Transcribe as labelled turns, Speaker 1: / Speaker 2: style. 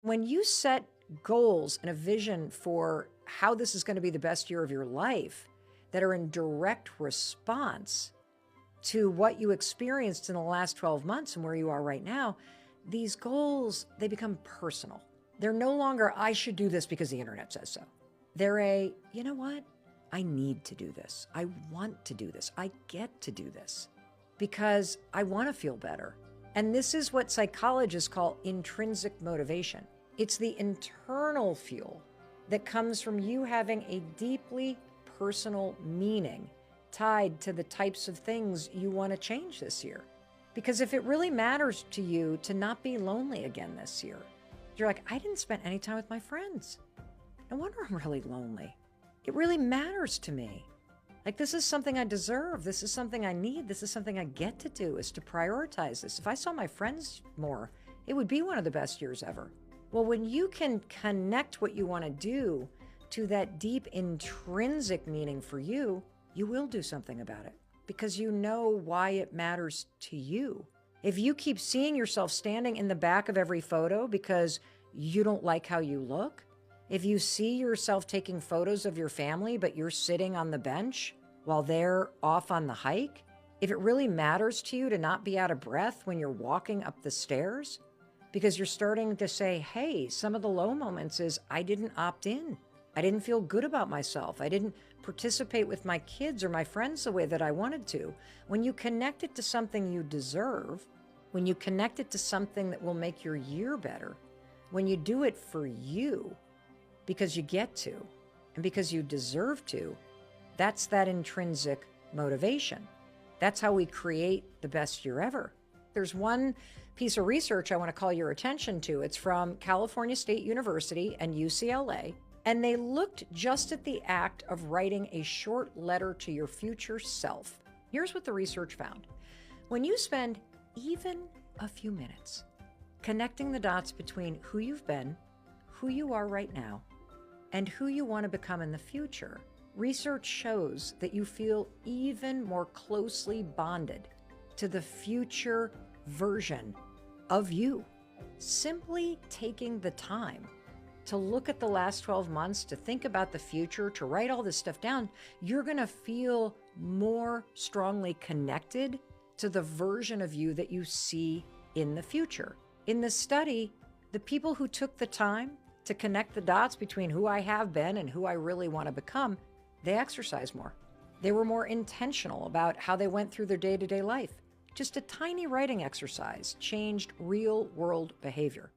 Speaker 1: When you set goals and a vision for how this is going to be the best year of your life that are in direct response to what you experienced in the last 12 months and where you are right now, these goals, they become personal. They're no longer, I should do this because the internet says so. They're you know what? I need to do this. I want to do this. I get to do this because I want to feel better. And this is what psychologists call intrinsic motivation. It's the internal fuel that comes from you having a deeply personal meaning tied to the types of things you want to change this year. Because if it really matters to you to not be lonely again this year, you're like, I didn't spend any time with my friends. No wonder I'm really lonely. It really matters to me. Like, this is something I deserve. This is something I need. This is something I get to do, is to prioritize this. If I saw my friends more, it would be one of the best years ever. Well, when you can connect what you want to do to that deep intrinsic meaning for you, you will do something about it because you know why it matters to you. If you keep seeing yourself standing in the back of every photo because you don't like how you look, if you see yourself taking photos of your family, but you're sitting on the bench while they're off on the hike, if it really matters to you to not be out of breath when you're walking up the stairs, because you're starting to say, hey, some of the low moments is I didn't opt in. I didn't feel good about myself. I didn't participate with my kids or my friends the way that I wanted to. When you connect it to something you deserve, when you connect it to something that will make your year better, when you do it for you, because you get to, and because you deserve to, that's that intrinsic motivation. That's how we create the best year ever. There's one piece of research I want to call your attention to. It's from California State University and UCLA, and they looked just at the act of writing a short letter to your future self. Here's what the research found. When you spend even a few minutes connecting the dots between who you've been, who you are right now, and who you want to become in the future, research shows that you feel even more closely bonded to the future version of you. Simply taking the time to look at the last 12 months, to think about the future, to write all this stuff down, you're going to feel more strongly connected to the version of you that you see in the future. In the study, the people who took the time to connect the dots between who I have been and who I really want to become, they exercise more. They were more intentional about how they went through their day-to-day life. Just a tiny writing exercise changed real-world behavior.